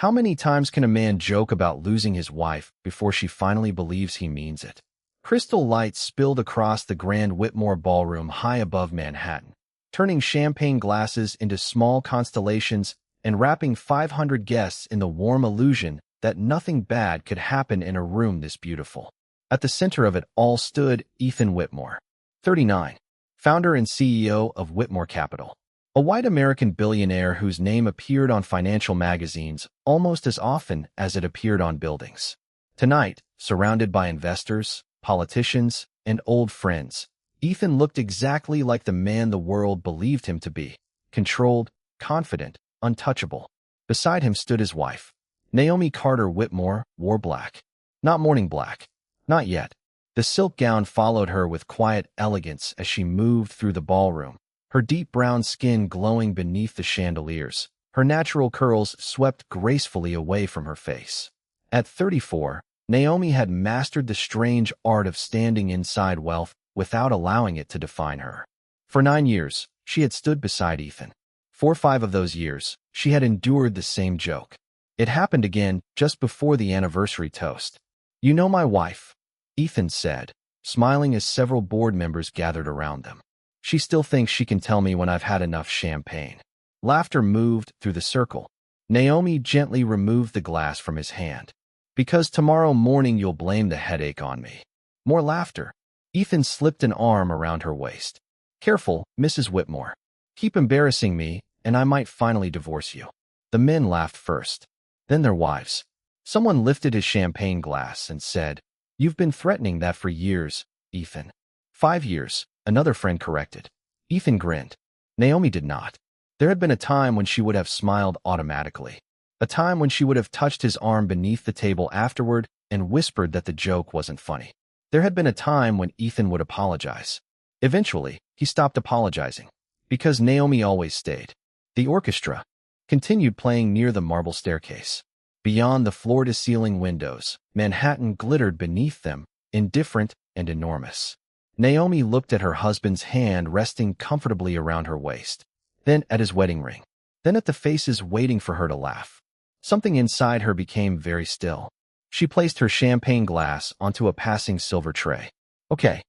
How many times can a man joke about losing his wife before she finally believes he means it? Crystal lights spilled across the Grand Whitmore Ballroom high above Manhattan, turning champagne glasses into small constellations and wrapping 500 guests in the warm illusion that nothing bad could happen in a room this beautiful. At the center of it all stood Ethan Whitmore, 39, founder and CEO of Whitmore Capital, a white American billionaire whose name appeared on financial magazines almost as often as it appeared on buildings. Tonight, surrounded by investors, politicians, and old friends, Ethan looked exactly like the man the world believed him to be: controlled, confident, untouchable. Beside him stood his wife. Naomi Carter Whitmore wore black. Not morning black. Not yet. The silk gown followed her with quiet elegance as she moved through the ballroom, her deep brown skin glowing beneath the chandeliers, her natural curls swept gracefully away from her face. At 34, Naomi had mastered the strange art of standing inside wealth without allowing it to define her. For 9 years, she had stood beside Ethan. For 5 of those years, she had endured the same joke. It happened again just before the anniversary toast. "You know my wife," Ethan said, smiling as several board members gathered around them. "She still thinks she can tell me when I've had enough champagne." Laughter moved through the circle. Naomi gently removed the glass from his hand. "Because tomorrow morning you'll blame the headache on me." More laughter. Ethan slipped an arm around her waist. "Careful, Mrs. Whitmore. Keep embarrassing me, and I might finally divorce you." The men laughed first, then their wives. Someone lifted his champagne glass and said, "You've been threatening that for years, Ethan." 5 years, another friend corrected. Ethan grinned. Naomi did not. There had been a time when she would have smiled automatically. A time when she would have touched his arm beneath the table afterward and whispered that the joke wasn't funny. There had been a time when Ethan would apologize. Eventually, he stopped apologizing, because Naomi always stayed. The orchestra continued playing near the marble staircase. Beyond the floor-to-ceiling windows, Manhattan glittered beneath them, indifferent and enormous. Naomi looked at her husband's hand resting comfortably around her waist, then at his wedding ring, then at the faces waiting for her to laugh. Something inside her became very still. She placed her champagne glass onto a passing silver tray. "Okay."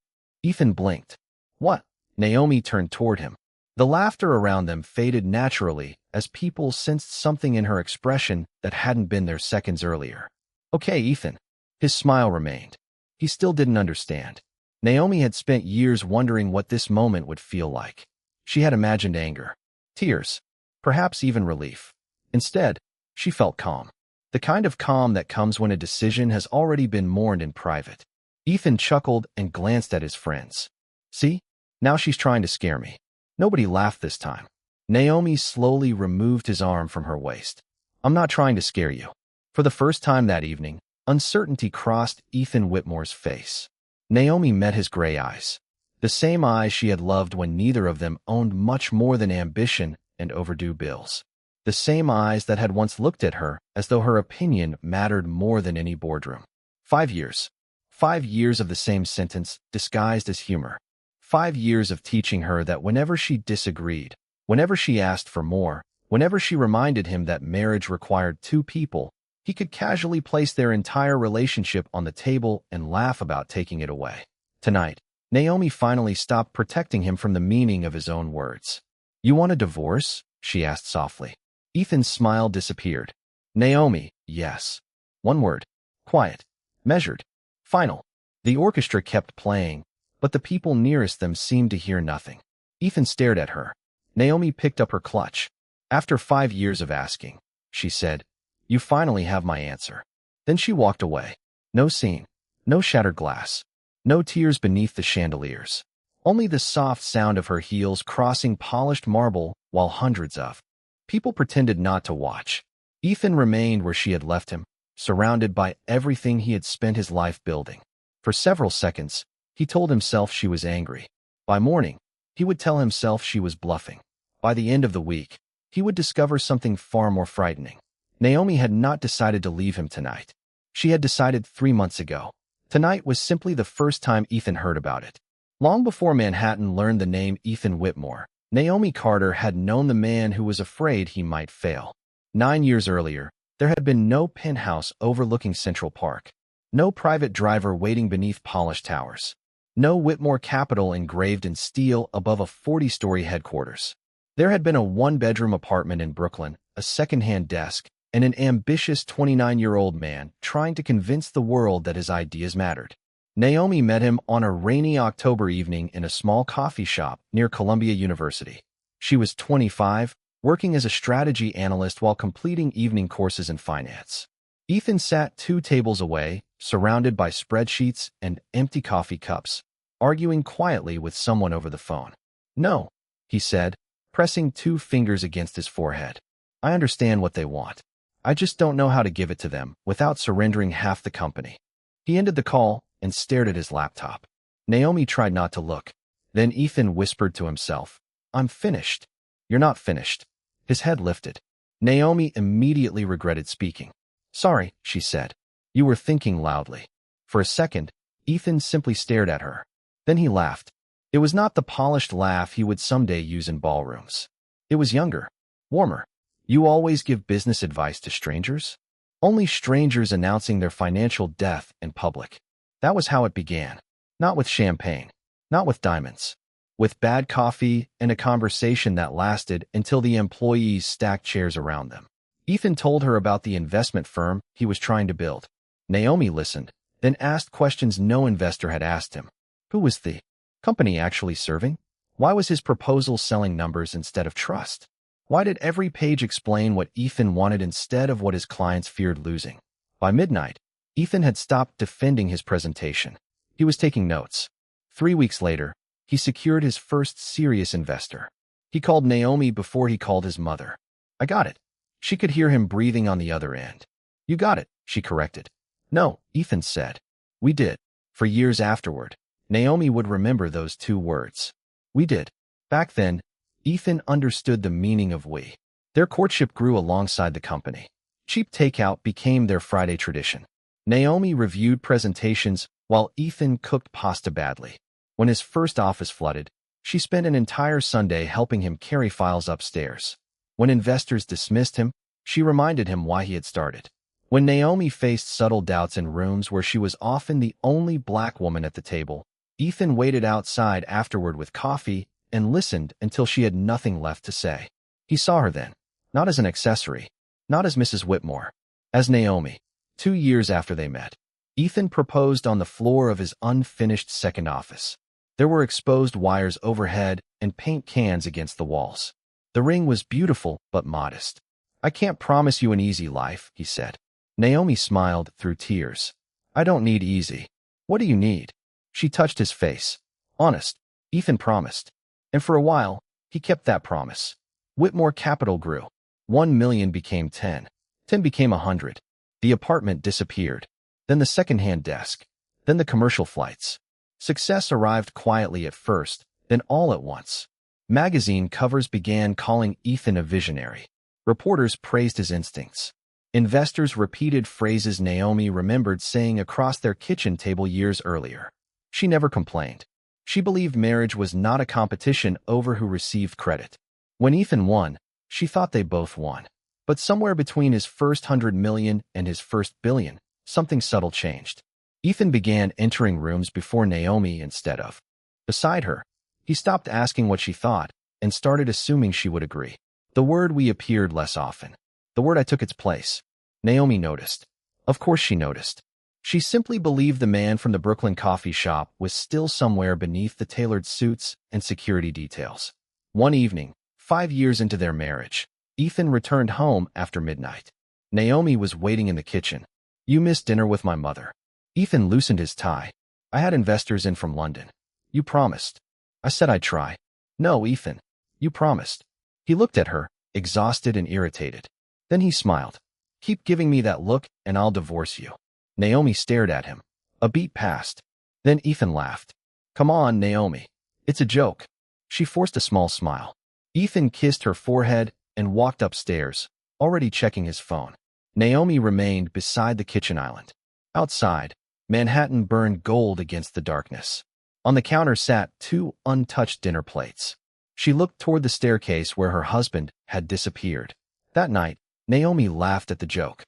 Ethan blinked. "What?" Naomi turned toward him. The laughter around them faded naturally as people sensed something in her expression that hadn't been there seconds earlier. "Okay, Ethan." His smile remained. He still didn't understand. Naomi had spent years wondering what this moment would feel like. She had imagined anger, tears, perhaps even relief. Instead, she felt calm. The kind of calm that comes when a decision has already been mourned in private. Ethan chuckled and glanced at his friends. "See? Now she's trying to scare me." Nobody laughed this time. Naomi slowly removed his arm from her waist. "I'm not trying to scare you." For the first time that evening, uncertainty crossed Ethan Whitmore's face. Naomi met his gray eyes. The same eyes she had loved when neither of them owned much more than ambition and overdue bills. The same eyes that had once looked at her as though her opinion mattered more than any boardroom. 5 years. 5 years of the same sentence, disguised as humor. 5 years of teaching her that whenever she disagreed, whenever she asked for more, whenever she reminded him that marriage required 2 people, he could casually place their entire relationship on the table and laugh about taking it away. Tonight, Naomi finally stopped protecting him from the meaning of his own words. "You want a divorce?" she asked softly. Ethan's smile disappeared. "Naomi, yes." One word. Quiet. Measured. Final. The orchestra kept playing, but the people nearest them seemed to hear nothing. Ethan stared at her. Naomi picked up her clutch. "After 5 years of asking," she said, "you finally have my answer." Then she walked away. No scene. No shattered glass. No tears beneath the chandeliers. Only the soft sound of her heels crossing polished marble while hundreds of people pretended not to watch. Ethan remained where she had left him, surrounded by everything he had spent his life building. For several seconds, he told himself she was angry. By morning, he would tell himself she was bluffing. By the end of the week, he would discover something far more frightening. Naomi had not decided to leave him tonight. She had decided 3 months ago. Tonight was simply the first time Ethan heard about it. Long before Manhattan learned the name Ethan Whitmore, Naomi Carter had known the man who was afraid he might fail. 9 years earlier, There had been no penthouse overlooking Central Park, no private driver waiting beneath polished towers, no Whitmore Capital engraved in steel above a 40-story headquarters. There had been a one-bedroom apartment in Brooklyn, a second-hand desk, and an ambitious 29-year-old man trying to convince the world that his ideas mattered. Naomi met him on a rainy October evening in a small coffee shop near Columbia University. She was 25, working as a strategy analyst while completing evening courses in finance. Ethan sat 2 tables away, surrounded by spreadsheets and empty coffee cups, arguing quietly with someone over the phone. "No," he said, pressing 2 fingers against his forehead. "I understand what they want. I just don't know how to give it to them without surrendering half the company." He ended the call and stared at his laptop. Naomi tried not to look. Then Ethan whispered to himself, "I'm finished." "You're not finished." His head lifted. Naomi immediately regretted speaking. "Sorry," she said. "You were thinking loudly." For a second, Ethan simply stared at her. Then he laughed. It was not the polished laugh he would someday use in ballrooms. It was younger, warmer. "You always give business advice to strangers?" "Only strangers announcing their financial death in public." That was how it began. Not with champagne, not with diamonds. With bad coffee and a conversation that lasted until the employees stacked chairs around them. Ethan told her about the investment firm he was trying to build. Naomi listened, then asked questions no investor had asked him. Who was the company actually serving? Why was his proposal selling numbers instead of trust? Why did every page explain what Ethan wanted instead of what his clients feared losing? By midnight, Ethan had stopped defending his presentation. He was taking notes. 3 weeks later, he secured his first serious investor. He called Naomi before he called his mother. "I got it." She could hear him breathing on the other end. "You got it," she corrected. "No," Ethan said. "We did." For years afterward, Naomi would remember those 2 words. "We did." Back then, Ethan understood the meaning of we. Their courtship grew alongside the company. Cheap takeout became their Friday tradition. Naomi reviewed presentations while Ethan cooked pasta badly. When his first office flooded, she spent an entire Sunday helping him carry files upstairs. When investors dismissed him, she reminded him why he had started. When Naomi faced subtle doubts in rooms where she was often the only black woman at the table, Ethan waited outside afterward with coffee and listened until she had nothing left to say. He saw her then, not as an accessory, not as Mrs. Whitmore, as Naomi. 2 years after they met, Ethan proposed on the floor of his unfinished second office. There were exposed wires overhead and paint cans against the walls. The ring was beautiful but modest. "I can't promise you an easy life," he said. Naomi smiled through tears. "I don't need easy." "What do you need?" She touched his face. "Honest," Ethan promised. And for a while, he kept that promise. Whitmore Capital grew. 1 million became 10. 10 became 100. The apartment disappeared. Then the second-hand desk. Then the commercial flights. Success arrived quietly at first, then all at once. Magazine covers began calling Ethan a visionary. Reporters praised his instincts. Investors repeated phrases Naomi remembered saying across their kitchen table years earlier. She never complained. She believed marriage was not a competition over who received credit. When Ethan won, she thought they both won. But somewhere between his first 100 million and his first billion, something subtle changed. Ethan began entering rooms before Naomi instead of beside her. He stopped asking what she thought and started assuming she would agree. The word "we" appeared less often. The word "I" took its place. Naomi noticed. Of course she noticed. She simply believed the man from the Brooklyn coffee shop was still somewhere beneath the tailored suits and security details. One evening, 5 years into their marriage, Ethan returned home after midnight. Naomi was waiting in the kitchen. "You missed dinner with my mother." Ethan loosened his tie. "I had investors in from London." "You promised." "I said I'd try." "No, Ethan. You promised." He looked at her, exhausted and irritated. Then he smiled. "Keep giving me that look and I'll divorce you." Naomi stared at him. A beat passed. Then Ethan laughed. "Come on, Naomi. It's a joke." She forced a small smile. Ethan kissed her forehead and walked upstairs, already checking his phone. Naomi remained beside the kitchen island. Outside, Manhattan burned gold against the darkness. On the counter sat 2 untouched dinner plates. She looked toward the staircase where her husband had disappeared. That night, Naomi laughed at the joke.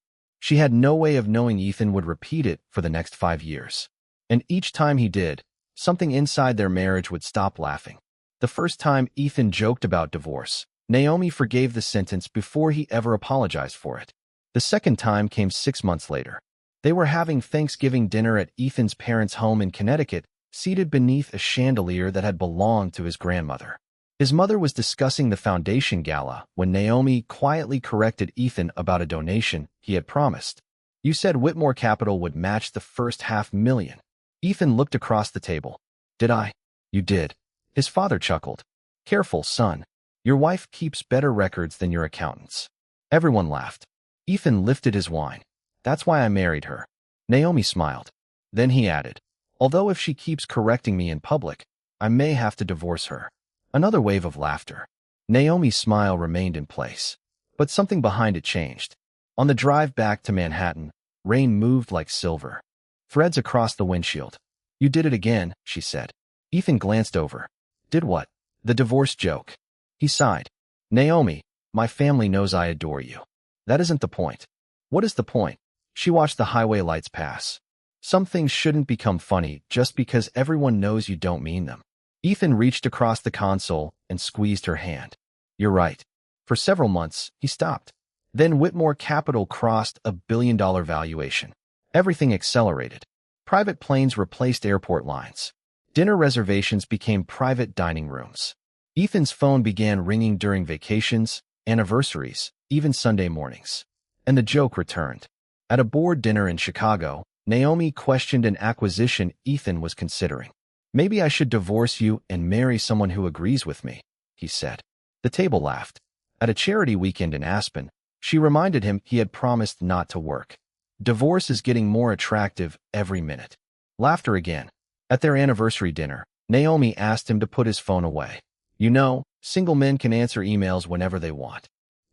She had no way of knowing Ethan would repeat it for the next 5 years. And each time he did, something inside their marriage would stop laughing. The first time Ethan joked about divorce, Naomi forgave the sentence before he ever apologized for it. The second time came 6 months later. They were having Thanksgiving dinner at Ethan's parents' home in Connecticut, seated beneath a chandelier that had belonged to his grandmother. His mother was discussing the foundation gala when Naomi quietly corrected Ethan about a donation he had promised. "You said Whitmore Capital would match the first $500,000. Ethan looked across the table. "Did I?" "You did." His father chuckled. "Careful, son. Your wife keeps better records than your accountants." Everyone laughed. Ethan lifted his wine. "That's why I married her." Naomi smiled. Then he added, "Although if she keeps correcting me in public, I may have to divorce her." Another wave of laughter. Naomi's smile remained in place, but something behind it changed. On the drive back to Manhattan, rain moved like silver. Threads across the windshield. "You did it again," she said. Ethan glanced over. "Did what?" "The divorce joke." He sighed. "Naomi, my family knows I adore you. That isn't the point." "What is the point?" She watched the highway lights pass. "Some things shouldn't become funny just because everyone knows you don't mean them." Ethan reached across the console and squeezed her hand. "You're right." For several months, he stopped. Then Whitmore Capital crossed $1 billion valuation. Everything accelerated. Private planes replaced airport lines. Dinner reservations became private dining rooms. Ethan's phone began ringing during vacations, anniversaries, even Sunday mornings. And the joke returned. At a board dinner in Chicago, Naomi questioned an acquisition Ethan was considering. "Maybe I should divorce you and marry someone who agrees with me," he said. The table laughed. At a charity weekend in Aspen, she reminded him he had promised not to work. Divorce is getting more attractive every minute. Laughter again. At their anniversary dinner, Naomi asked him to put his phone away. "You know, single men can answer emails whenever they want."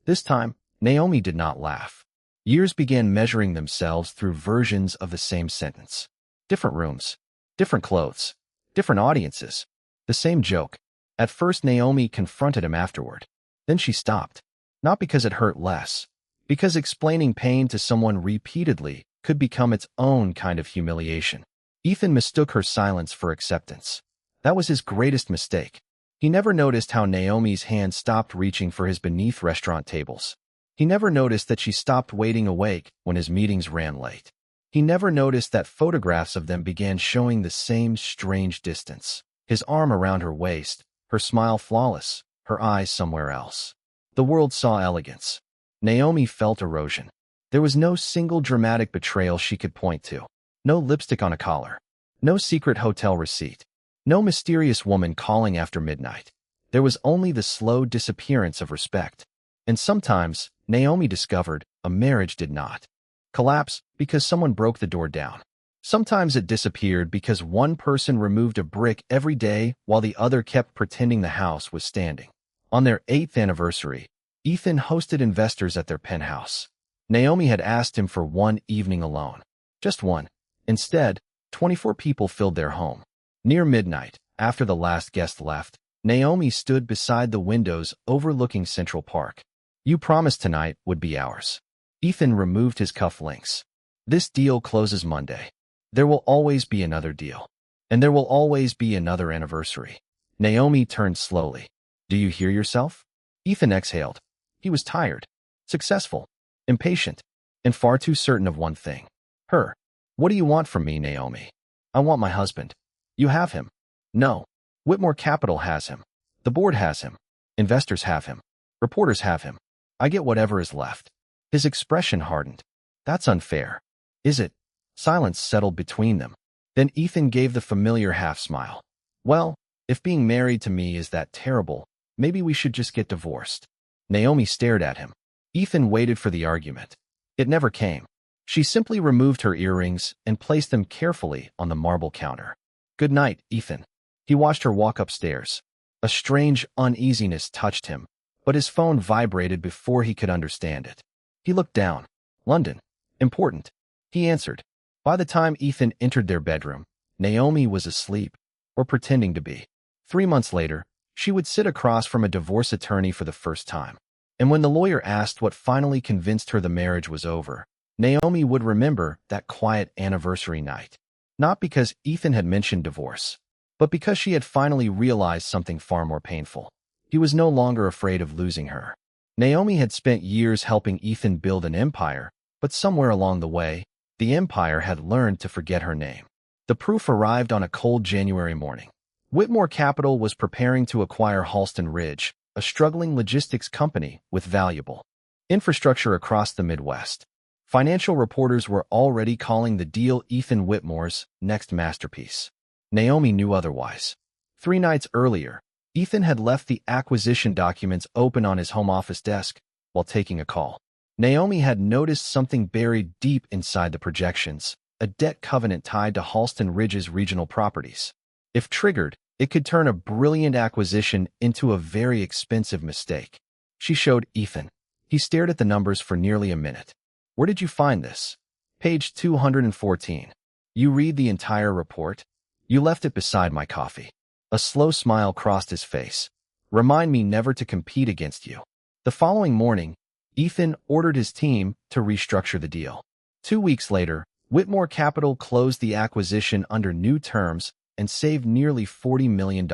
This time, Naomi did not laugh. Years began measuring themselves through versions of the same sentence. Different rooms, different clothes, different audiences. The same joke. At first, Naomi confronted him afterward. Then she stopped. Not because it hurt less, because explaining pain to someone repeatedly could become its own kind of humiliation. Ethan mistook her silence for acceptance. That was his greatest mistake. He never noticed how Naomi's hand stopped reaching for his beneath restaurant tables. He never noticed that she stopped waiting awake when his meetings ran late. He never noticed that photographs of them began showing the same strange distance. His arm around her waist, her smile flawless, her eyes somewhere else. The world saw elegance. Naomi felt erosion. There was no single dramatic betrayal she could point to. No lipstick on a collar. No secret hotel receipt. No mysterious woman calling after midnight. There was only the slow disappearance of respect. And sometimes, Naomi discovered, a marriage did not collapse because someone broke the door down. Sometimes it disappeared because one person removed a brick every day while the other kept pretending the house was standing. On their 8th anniversary, Ethan hosted investors at their penthouse. Naomi had asked him for one evening alone. Just one. Instead, 24 people filled their home. Near midnight, after the last guest left, Naomi stood beside the windows overlooking Central Park. "You promised tonight would be ours." Ethan removed his cufflinks. "This deal closes Monday. There will always be another deal. And there will always be another anniversary." Naomi turned slowly. "Do you hear yourself?" Ethan exhaled. He was tired, successful, impatient, and far too certain of one thing. Her. "What do you want from me, Naomi?" "I want my husband." "You have him." "No. Whitmore Capital has him. The board has him. Investors have him. Reporters have him. I get whatever is left." His expression hardened. "That's unfair." "Is it?" Silence settled between them. Then Ethan gave the familiar half-smile. "Well, if being married to me is that terrible, maybe we should just get divorced." Naomi stared at him. Ethan waited for the argument. It never came. She simply removed her earrings and placed them carefully on the marble counter. "Good night, Ethan." He watched her walk upstairs. A strange uneasiness touched him, but his phone vibrated before he could understand it. He looked down. "London. Important." He answered. By the time Ethan entered their bedroom, Naomi was asleep, or pretending to be. 3 months later, she would sit across from a divorce attorney for the first time. And when the lawyer asked what finally convinced her the marriage was over, Naomi would remember that quiet anniversary night. Not because Ethan had mentioned divorce, but because she had finally realized something far more painful. He was no longer afraid of losing her. Naomi had spent years helping Ethan build an empire, but somewhere along the way, the empire had learned to forget her name. The proof arrived on a cold January morning. Whitmore Capital was preparing to acquire Halston Ridge, a struggling logistics company with valuable infrastructure across the Midwest. Financial reporters were already calling the deal Ethan Whitmore's next masterpiece. Naomi knew otherwise. 3 nights earlier, Ethan had left the acquisition documents open on his home office desk while taking a call. Naomi had noticed something buried deep inside the projections, a debt covenant tied to Halston Ridge's regional properties. If triggered, it could turn a brilliant acquisition into a very expensive mistake. She showed Ethan. He stared at the numbers for nearly a minute. Where did you find this? Page 214. You read the entire report? You left it beside my coffee. A slow smile crossed his face. Remind me never to compete against you. The following morning, Ethan ordered his team to restructure the deal. 2 weeks later, Whitmore Capital closed the acquisition under new terms and saved nearly $40 million.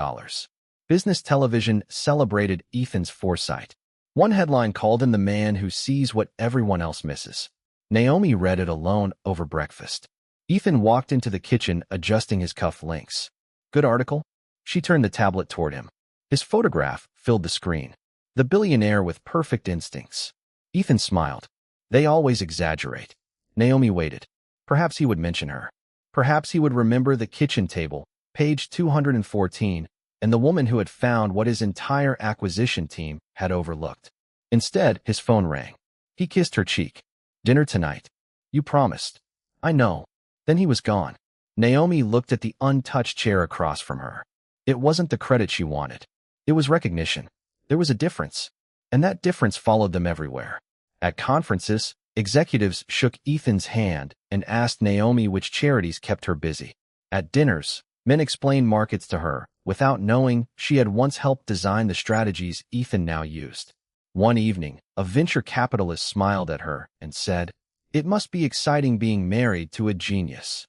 Business television celebrated Ethan's foresight. One headline called him the man who sees what everyone else misses. Naomi read it alone over breakfast. Ethan walked into the kitchen adjusting his cuff links. Good article? She turned the tablet toward him. His photograph filled the screen. The billionaire with perfect instincts. Ethan smiled. They always exaggerate. Naomi waited. Perhaps he would mention her. Perhaps he would remember the kitchen table, page 214, and the woman who had found what his entire acquisition team had overlooked. Instead, his phone rang. He kissed her cheek. Dinner tonight. You promised. I know. Then he was gone. Naomi looked at the untouched chair across from her. It wasn't the credit she wanted. It was recognition. There was a difference. And that difference followed them everywhere. At conferences, executives shook Ethan's hand and asked Naomi which charities kept her busy. At dinners, men explained markets to her, without knowing she had once helped design the strategies Ethan now used. One evening, a venture capitalist smiled at her and said, "It must be exciting being married to a genius."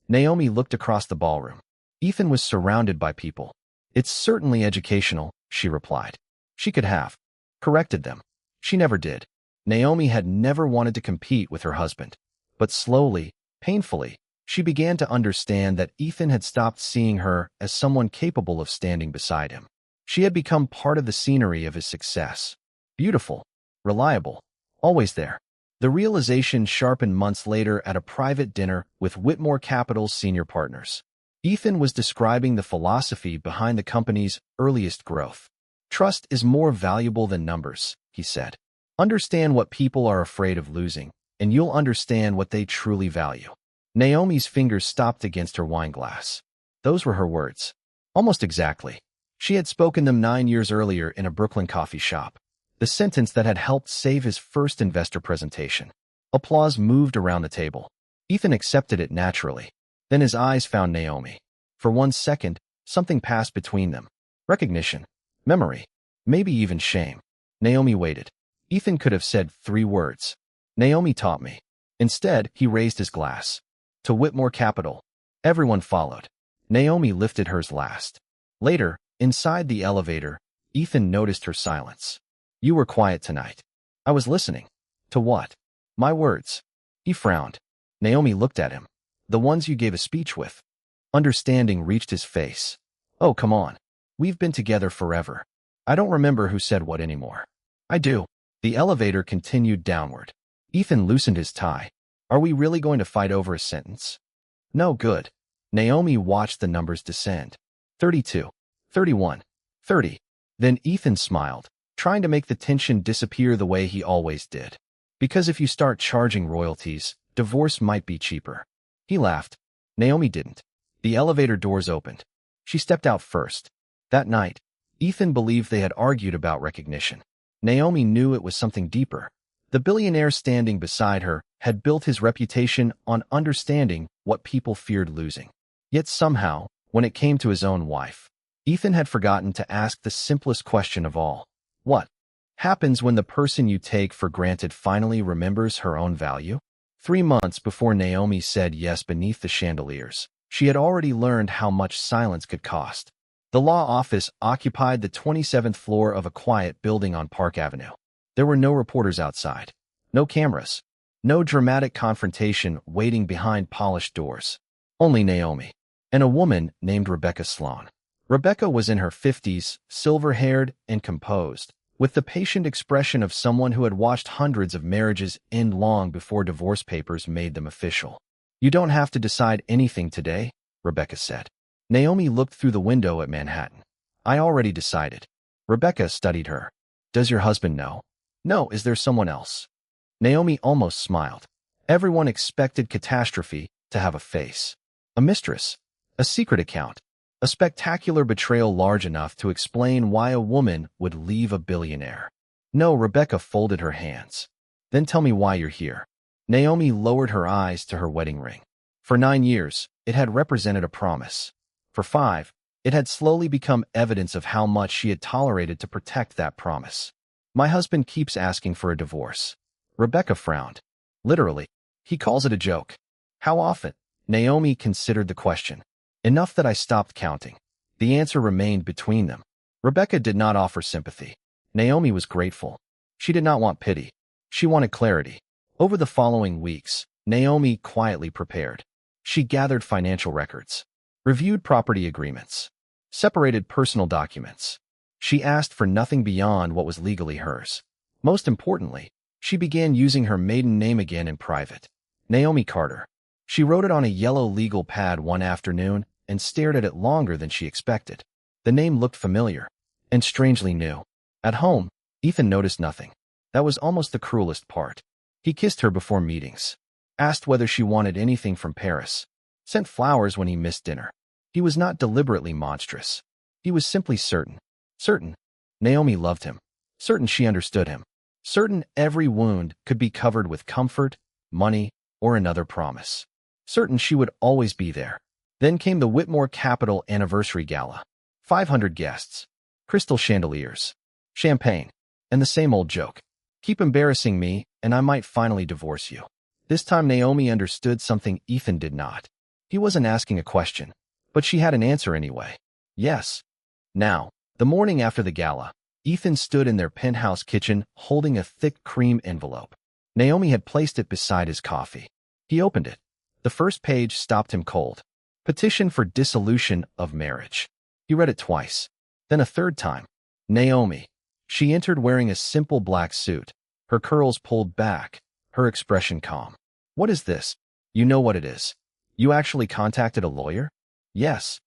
Naomi looked across the ballroom. Ethan was surrounded by people. It's certainly educational, she replied. She could have corrected them. She never did. Naomi had never wanted to compete with her husband. But slowly, painfully, she began to understand that Ethan had stopped seeing her as someone capable of standing beside him. She had become part of the scenery of his success. Beautiful, reliable, always there. The realization sharpened months later at a private dinner with Whitmore Capital's senior partners. Ethan was describing the philosophy behind the company's earliest growth. Trust is more valuable than numbers, he said. Understand what people are afraid of losing, and you'll understand what they truly value. Naomi's fingers stopped against her wine glass. Those were her words. Almost exactly. She had spoken them 9 years earlier in a Brooklyn coffee shop. The sentence that had helped save his first investor presentation. Applause moved around the table. Ethan accepted it naturally. Then his eyes found Naomi. For 1 second, something passed between them. Recognition. Memory. Maybe even shame. Naomi waited. Ethan could have said 3 words. Naomi taught me. Instead, he raised his glass. To Whitmore Capital. Everyone followed. Naomi lifted hers last. Later, inside the elevator, Ethan noticed her silence. You were quiet tonight. I was listening. To what? My words. He frowned. Naomi looked at him. The ones you gave a speech with. Understanding reached his face. Oh, come on. We've been together forever. I don't remember who said what anymore. I do. The elevator continued downward. Ethan loosened his tie. Are we really going to fight over a sentence? No good. Naomi watched the numbers descend. 32, 31, 30. Then Ethan smiled, trying to make the tension disappear the way he always did. Because if you start charging royalties, divorce might be cheaper. He laughed. Naomi didn't. The elevator doors opened. She stepped out first. That night, Ethan believed they had argued about recognition. Naomi knew it was something deeper. The billionaire standing beside her had built his reputation on understanding what people feared losing. Yet somehow, when it came to his own wife, Ethan had forgotten to ask the simplest question of all. What happens when the person you take for granted finally remembers her own value? 3 months before Naomi said yes beneath the chandeliers, she had already learned how much silence could cost. The law office occupied the 27th floor of a quiet building on Park Avenue. There were no reporters outside, no cameras, no dramatic confrontation waiting behind polished doors. Only Naomi and a woman named Rebecca Sloan. Rebecca was in her 50s, silver-haired and composed, with the patient expression of someone who had watched hundreds of marriages end long before divorce papers made them official. "You don't have to decide anything today," Rebecca said. Naomi looked through the window at Manhattan. "I already decided." Rebecca studied her. "Does your husband know?" "No, is there someone else?" Naomi almost smiled. Everyone expected catastrophe to have a face. A mistress. A secret account. A spectacular betrayal large enough to explain why a woman would leave a billionaire. "No," Rebecca folded her hands. "Then tell me why you're here." Naomi lowered her eyes to her wedding ring. For 9 years, it had represented a promise. For 5, it had slowly become evidence of how much she had tolerated to protect that promise. "My husband keeps asking for a divorce." Rebecca frowned. "Literally. He calls it a joke." "How often?" Naomi considered the question. "Enough that I stopped counting." The answer remained between them. Rebecca did not offer sympathy. Naomi was grateful. She did not want pity. She wanted clarity. Over the following weeks, Naomi quietly prepared. She gathered financial records, reviewed property agreements, separated personal documents. She asked for nothing beyond what was legally hers. Most importantly, she began using her maiden name again in private. Naomi Carter. She wrote it on a yellow legal pad one afternoon and stared at it longer than she expected. The name looked familiar and strangely new. At home, Ethan noticed nothing. That was almost the cruelest part. He kissed her before meetings, asked whether she wanted anything from Paris, sent flowers when he missed dinner. He was not deliberately monstrous. He was simply certain. Certain Naomi loved him. Certain she understood him. Certain every wound could be covered with comfort, money, or another promise. Certain she would always be there. Then came the Whitmore Capital Anniversary Gala. 500 guests, crystal chandeliers, champagne, and the same old joke. "Keep embarrassing me, and I might finally divorce you." This time Naomi understood something Ethan did not. He wasn't asking a question, but she had an answer anyway. Yes. Now, the morning after the gala, Ethan stood in their penthouse kitchen holding a thick cream envelope. Naomi had placed it beside his coffee. He opened it. The first page stopped him cold. Petition for dissolution of marriage. He read it twice, then a third time. Naomi. She entered wearing a simple black suit, her curls pulled back, her expression calm. "What is this?" "You know what it is. You actually contacted a lawyer?" "Yes."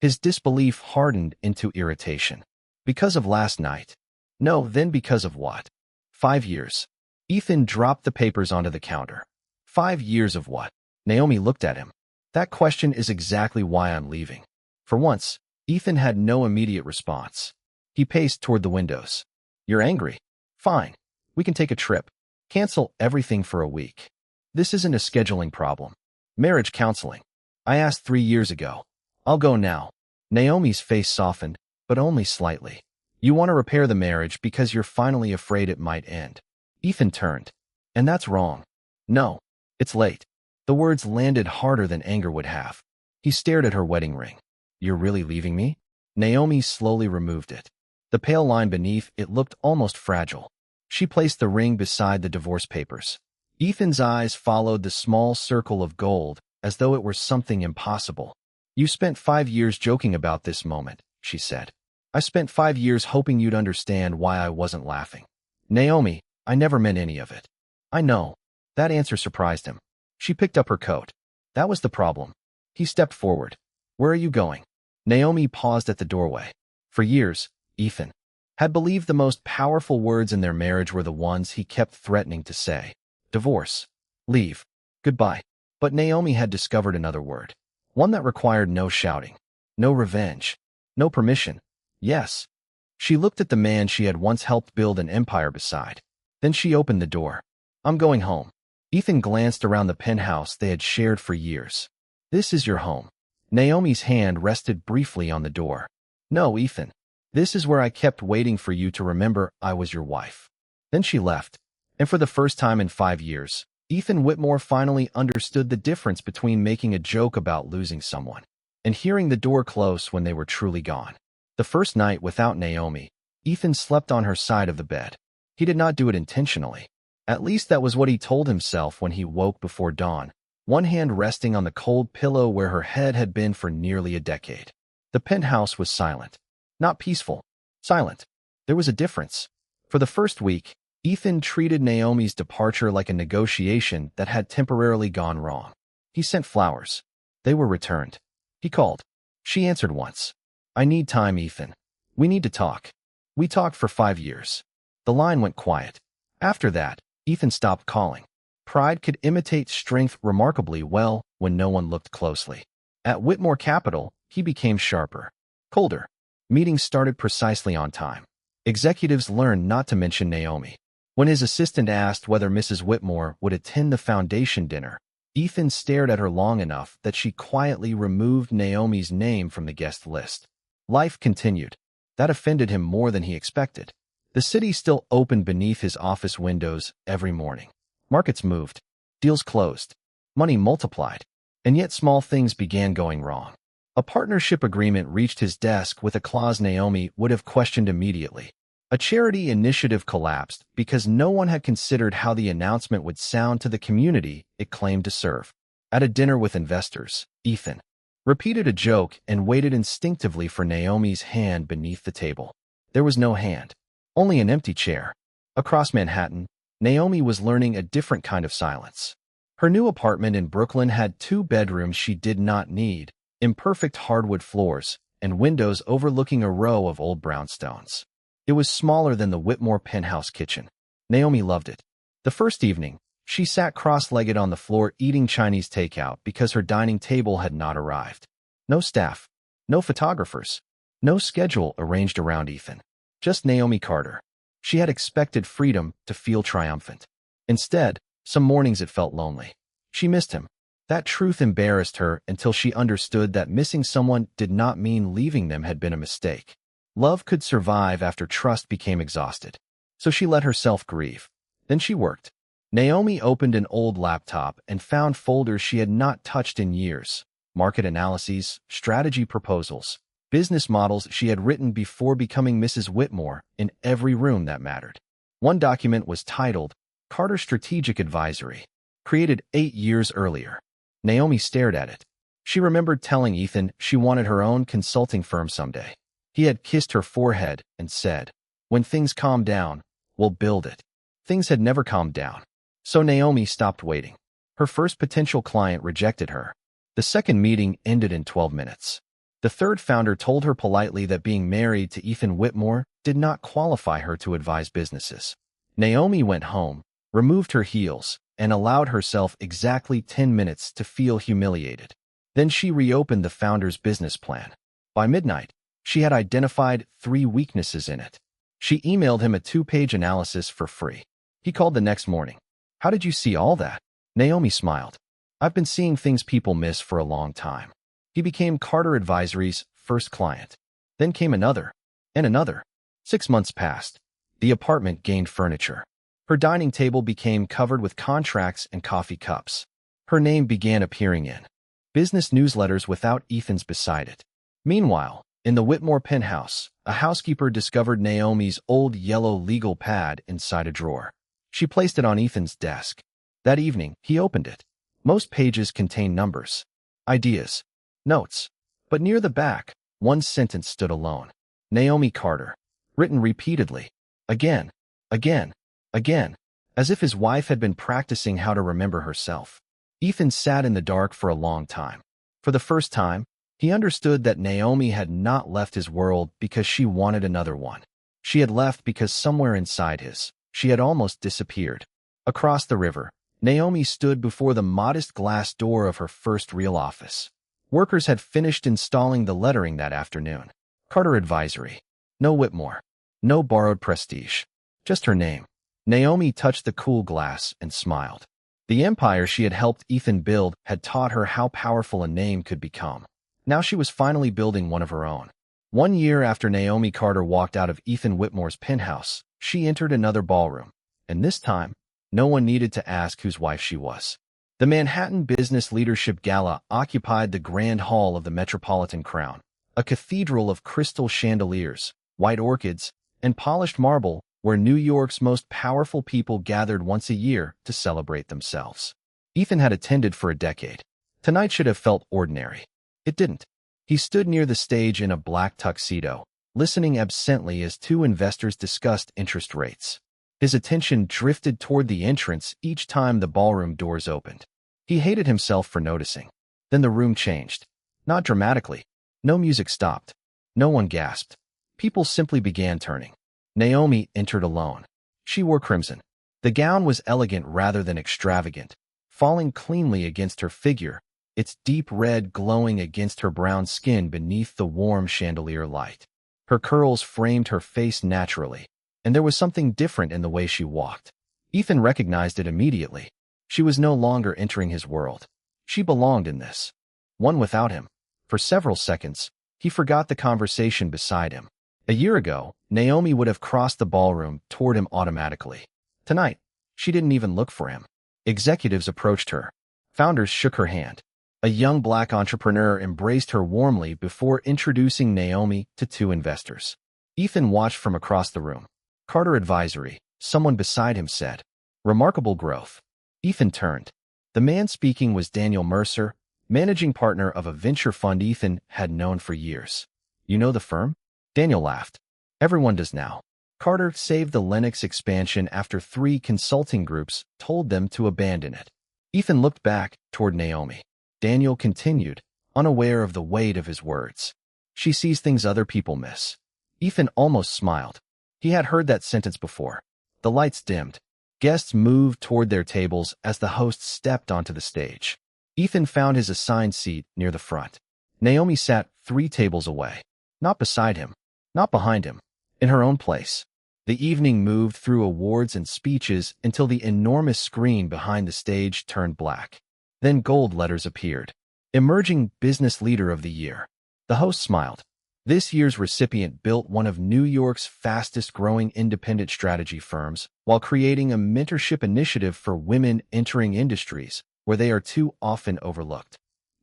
His disbelief hardened into irritation. "Because of last night?" "No, then because of what?" 5 years. Ethan dropped the papers onto the counter. 5 years of what? Naomi looked at him. "That question is exactly why I'm leaving." For once, Ethan had no immediate response. He paced toward the windows. "You're angry? Fine. We can take a trip. Cancel everything for a week. This isn't a scheduling problem. Marriage counseling. I asked 3 years ago. I'll go now." Naomi's face softened, but only slightly. "You want to repair the marriage because you're finally afraid it might end." Ethan turned. "And that's wrong." "No. It's late." The words landed harder than anger would have. He stared at her wedding ring. "You're really leaving me?" Naomi slowly removed it. The pale line beneath it looked almost fragile. She placed the ring beside the divorce papers. Ethan's eyes followed the small circle of gold as though it were something impossible. "You spent 5 years joking about this moment," she said. "I spent 5 years hoping you'd understand why I wasn't laughing." "Naomi, I never meant any of it." "I know." That answer surprised him. She picked up her coat. That was the problem. He stepped forward. "Where are you going?" Naomi paused at the doorway. For years, Ethan had believed the most powerful words in their marriage were the ones he kept threatening to say. Divorce. Leave. Goodbye. But Naomi had discovered another word. One that required no shouting. No revenge. No permission. Yes. She looked at the man she had once helped build an empire beside. Then she opened the door. "I'm going home." Ethan glanced around the penthouse they had shared for years. "This is your home." Naomi's hand rested briefly on the door. "No, Ethan. This is where I kept waiting for you to remember I was your wife." Then she left. And for the first time in 5 years, Ethan Whitmore finally understood the difference between making a joke about losing someone and hearing the door close when they were truly gone. The first night without Naomi, Ethan slept on her side of the bed. He did not do it intentionally. At least that was what he told himself when he woke before dawn, one hand resting on the cold pillow where her head had been for nearly a decade. The penthouse was silent. Not peaceful. Silent. There was a difference. For the first week, Ethan treated Naomi's departure like a negotiation that had temporarily gone wrong. He sent flowers. They were returned. He called. She answered once. "I need time, Ethan. We need to talk." We talked for 5 years. The line went quiet. After that, Ethan stopped calling. Pride could imitate strength remarkably well when no one looked closely. At Whitmore Capital, he became sharper, colder. Meetings started precisely on time. Executives learned not to mention Naomi. When his assistant asked whether Mrs. Whitmore would attend the foundation dinner, Ethan stared at her long enough that she quietly removed Naomi's name from the guest list. Life continued. That offended him more than he expected. The city still opened beneath his office windows every morning. Markets moved. Deals closed. Money multiplied. And yet small things began going wrong. A partnership agreement reached his desk with a clause Naomi would have questioned immediately. A charity initiative collapsed because no one had considered how the announcement would sound to the community it claimed to serve. At a dinner with investors, Ethan repeated a joke and waited instinctively for Naomi's hand beneath the table. There was no hand, only an empty chair. Across Manhattan, Naomi was learning a different kind of silence. Her new apartment in Brooklyn had 2 bedrooms she did not need, imperfect hardwood floors, and windows overlooking a row of old brownstones. It was smaller than the Whitmore penthouse kitchen. Naomi loved it. The first evening, she sat cross-legged on the floor eating Chinese takeout because her dining table had not arrived. No staff, no photographers, no schedule arranged around Ethan. Just Naomi Carter. She had expected freedom to feel triumphant. Instead, some mornings it felt lonely. She missed him. That truth embarrassed her until she understood that missing someone did not mean leaving them had been a mistake. Love could survive after trust became exhausted. So she let herself grieve. Then she worked. Naomi opened an old laptop and found folders she had not touched in years. Market analyses, strategy proposals, business models she had written before becoming Mrs. Whitmore in every room that mattered. One document was titled Carter Strategic Advisory, created 8 years earlier. Naomi stared at it. She remembered telling Ethan she wanted her own consulting firm someday. He had kissed her forehead and said, "When things calm down, we'll build it." Things had never calmed down. So Naomi stopped waiting. Her first potential client rejected her. The second meeting ended in 12 minutes. The third founder told her politely that being married to Ethan Whitmore did not qualify her to advise businesses. Naomi went home, removed her heels, and allowed herself exactly 10 minutes to feel humiliated. Then she reopened the founder's business plan. By midnight, she had identified 3 weaknesses in it. She emailed him a 2-page analysis for free. He called the next morning. "How did you see all that?" Naomi smiled. "I've been seeing things people miss for a long time." He became Carter Advisory's first client. Then came another, and another. 6 months passed. The apartment gained furniture. Her dining table became covered with contracts and coffee cups. Her name began appearing in business newsletters without Ethan's beside it. Meanwhile, in the Whitmore penthouse, a housekeeper discovered Naomi's old yellow legal pad inside a drawer. She placed it on Ethan's desk. That evening, he opened it. Most pages contained numbers, ideas, notes. But near the back, one sentence stood alone. Naomi Carter. Written repeatedly. Again, again, again, as if his wife had been practicing how to remember herself. Ethan sat in the dark for a long time. For the first time, he understood that Naomi had not left his world because she wanted another one. She had left because somewhere inside his, she had almost disappeared. Across the river, Naomi stood before the modest glass door of her first real office. Workers had finished installing the lettering that afternoon. Carter Advisory. No Whitmore. No borrowed prestige. Just her name. Naomi touched the cool glass and smiled. The empire she had helped Ethan build had taught her how powerful a name could become. Now she was finally building one of her own. 1 year after Naomi Carter walked out of Ethan Whitmore's penthouse, she entered another ballroom. And this time, No one needed to ask whose wife she was. The Manhattan Business Leadership Gala occupied the Grand Hall of the Metropolitan Crown, a cathedral of crystal chandeliers, white orchids, and polished marble where New York's most powerful people gathered once a year to celebrate themselves. Ethan had attended for a decade. Tonight should have felt ordinary. It didn't. He stood near the stage in a black tuxedo, listening absently as two investors discussed interest rates. His attention drifted toward the entrance each time the ballroom doors opened. He hated himself for noticing. Then the room changed. Not dramatically. No music stopped. No one gasped. People simply began turning. Naomi entered alone. She wore crimson. The gown was elegant rather than extravagant, falling cleanly against her figure, its deep red glowing against her brown skin beneath the warm chandelier light. Her curls framed her face naturally, and there was something different in the way she walked. Ethan recognized it immediately. She was no longer entering his world. She belonged in this. One without him. For several seconds, he forgot the conversation beside him. A year ago, Naomi would have crossed the ballroom toward him automatically. Tonight, she didn't even look for him. Executives approached her. Founders shook her hand. A young black entrepreneur embraced her warmly before introducing Naomi to two investors. Ethan watched from across the room. Carter Advisory, someone beside him said. Remarkable growth. Ethan turned. The man speaking was Daniel Mercer, managing partner of a venture fund Ethan had known for years. You know the firm? Daniel laughed. Everyone does now. Carter saved the Lennox expansion after 3 consulting groups told them to abandon it. Ethan looked back toward Naomi. Daniel continued, unaware of the weight of his words. She sees things other people miss. Ethan almost smiled. He had heard that sentence before. The lights dimmed. Guests moved toward their tables as the host stepped onto the stage. Ethan found his assigned seat near the front. Naomi sat 3 tables away. Not beside him. Not behind him. In her own place. The evening moved through awards and speeches until the enormous screen behind the stage turned black. Then gold letters appeared. Emerging Business Leader of the Year. The host smiled. This year's recipient built one of New York's fastest-growing independent strategy firms while creating a mentorship initiative for women entering industries where they are too often overlooked.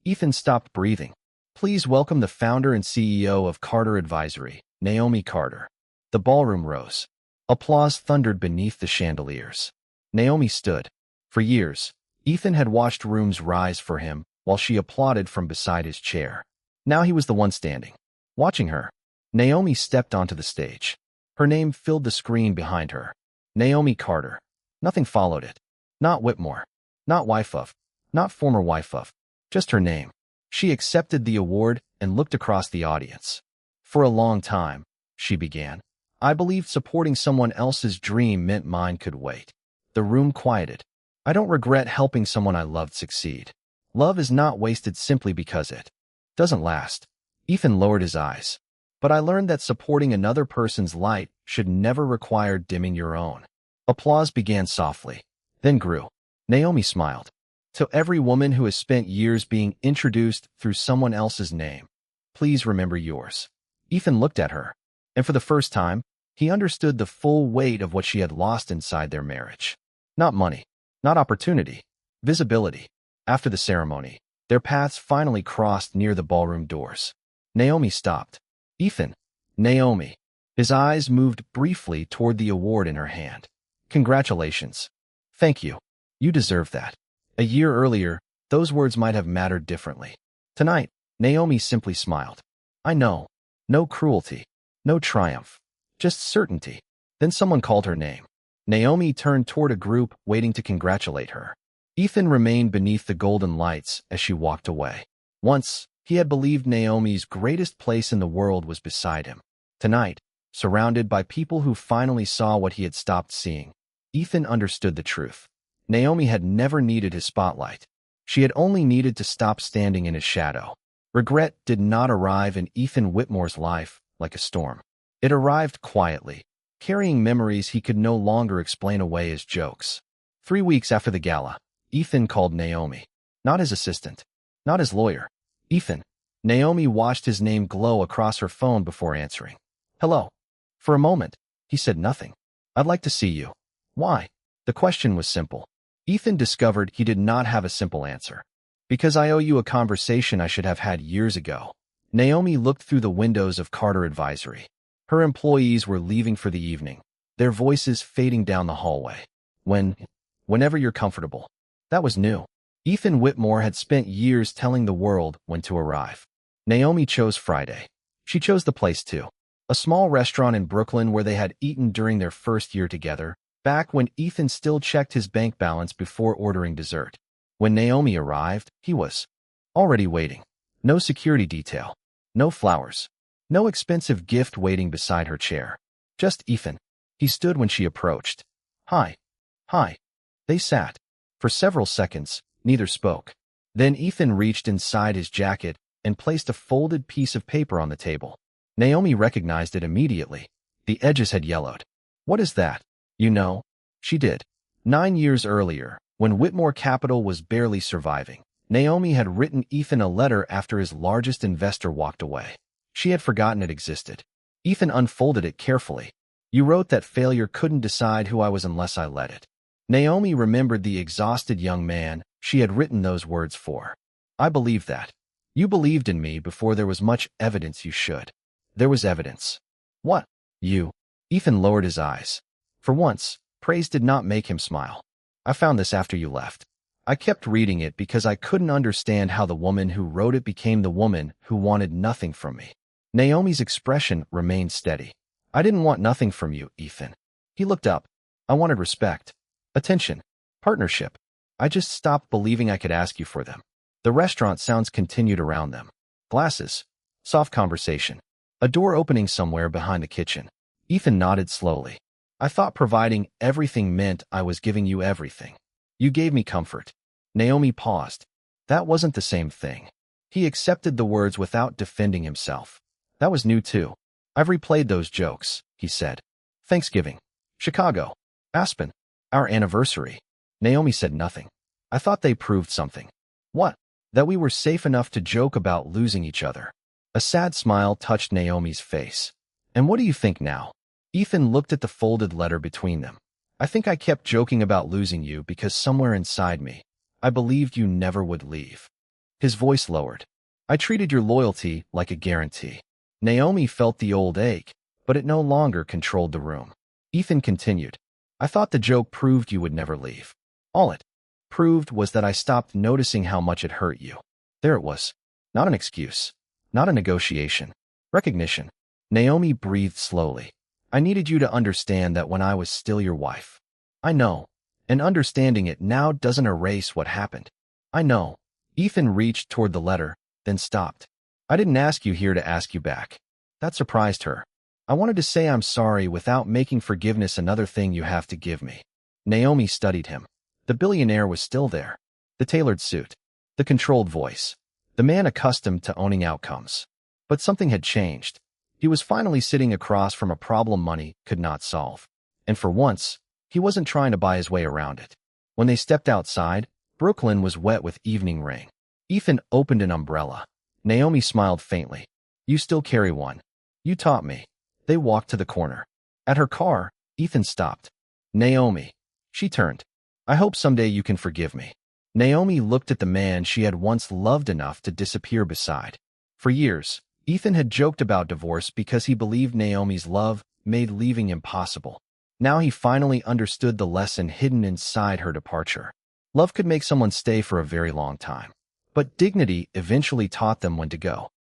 Ethan stopped breathing. Please welcome the founder and CEO of Carter Advisory, Naomi Carter. The ballroom rose. Applause thundered beneath the chandeliers. Naomi stood. For years, Ethan had watched rooms rise for him while she applauded from beside his chair. Now he was the one standing. Watching her, Naomi stepped onto the stage. Her name filled the screen behind her. Naomi Carter. Nothing followed it. Not Whitmore. Not wife of. Not former wife of. Just her name. She accepted the award and looked across the audience. For a long time, she began, I believed supporting someone else's dream meant mine could wait. The room quieted. I don't regret helping someone I loved succeed. Love is not wasted simply because it doesn't last. Ethan lowered his eyes. But I learned that supporting another person's light should never require dimming your own. Applause began softly, then grew. Naomi smiled. To every woman who has spent years being introduced through someone else's name, please remember yours. Ethan looked at her, and for the first time, he understood the full weight of what she had lost inside their marriage. Not money, not opportunity, visibility. After the ceremony, their paths finally crossed near the ballroom doors. Naomi stopped. Ethan. Naomi. His eyes moved briefly toward the award in her hand. Congratulations. Thank you. You deserve that. A year earlier, those words might have mattered differently. Tonight, Naomi simply smiled. I know. No cruelty. No triumph. Just certainty. Then someone called her name. Naomi turned toward a group waiting to congratulate her. Ethan remained beneath the golden lights as she walked away. Once, he had believed Naomi's greatest place in the world was beside him. Tonight, surrounded by people who finally saw what he had stopped seeing, Ethan understood the truth. Naomi had never needed his spotlight. She had only needed to stop standing in his shadow. Regret did not arrive in Ethan Whitmore's life like a storm. It arrived quietly, carrying memories he could no longer explain away as jokes. 3 weeks after the gala, Ethan called Naomi. Not his assistant. Not his lawyer. Ethan. Naomi watched his name glow across her phone before answering. Hello. For a moment, he said nothing. I'd like to see you. Why? The question was simple. Ethan discovered he did not have a simple answer. Because I owe you a conversation I should have had years ago. Naomi looked through the windows of Carter Advisory. Her employees were leaving for the evening, their voices fading down the hallway. Whenever you're comfortable. That was new. Ethan Whitmore had spent years telling the world when to arrive. Naomi chose Friday. She chose the place too. A small restaurant in Brooklyn where they had eaten during their first year together, back when Ethan still checked his bank balance before ordering dessert. When Naomi arrived, he was already waiting. No security detail. No flowers. No expensive gift waiting beside her chair. Just Ethan. He stood when she approached. Hi. Hi. They sat. For several seconds, neither spoke. Then Ethan reached inside his jacket and placed a folded piece of paper on the table. Naomi recognized it immediately. The edges had yellowed. What is that? You know? She did. 9 years earlier, when Whitmore Capital was barely surviving, Naomi had written Ethan a letter after his largest investor walked away. She had forgotten it existed. Ethan unfolded it carefully. You wrote that failure couldn't decide who I was unless I let it. Naomi remembered the exhausted young man she had written those words for. I believed that. You believed in me before there was much evidence you should. There was evidence. What? You? Ethan lowered his eyes. For once, praise did not make him smile. I found this after you left. I kept reading it because I couldn't understand how the woman who wrote it became the woman who wanted nothing from me. Naomi's expression remained steady. I didn't want nothing from you, Ethan. He looked up. I wanted respect, attention, partnership. I just stopped believing I could ask you for them. The restaurant sounds continued around them. Glasses. Soft conversation. A door opening somewhere behind the kitchen. Ethan nodded slowly. I thought providing everything meant I was giving you everything. You gave me comfort. Naomi paused. That wasn't the same thing. He accepted the words without defending himself. That was new too. I've replayed those jokes, he said. Thanksgiving. Chicago. Aspen. Our anniversary. Naomi said nothing. I thought they proved something. What? That we were safe enough to joke about losing each other. A sad smile touched Naomi's face. And what do you think now? Ethan looked at the folded letter between them. I think I kept joking about losing you because somewhere inside me, I believed you never would leave. His voice lowered. I treated your loyalty like a guarantee. Naomi felt the old ache, but it no longer controlled the room. Ethan continued. I thought the joke proved you would never leave. All it proved was that I stopped noticing how much it hurt you. There it was. Not an excuse. Not a negotiation. Recognition. Naomi breathed slowly. I needed you to understand that when I was still your wife. I know. And understanding it now doesn't erase what happened. I know. Ethan reached toward the letter, then stopped. I didn't ask you here to ask you back. That surprised her. I wanted to say I'm sorry without making forgiveness another thing you have to give me. Naomi studied him. The billionaire was still there. The tailored suit. The controlled voice. The man accustomed to owning outcomes. But something had changed. He was finally sitting across from a problem money could not solve. And for once, he wasn't trying to buy his way around it. When they stepped outside, Brooklyn was wet with evening rain. Ethan opened an umbrella. Naomi smiled faintly. You still carry one. You taught me. They walked to the corner. At her car, Ethan stopped. Naomi. She turned. I hope someday you can forgive me. Naomi looked at the man she had once loved enough to disappear beside. For years, Ethan had joked about divorce because he believed Naomi's love made leaving impossible. Now he finally understood the lesson hidden inside her departure. Love could make someone stay for a very long time. But dignity eventually taught them when to go.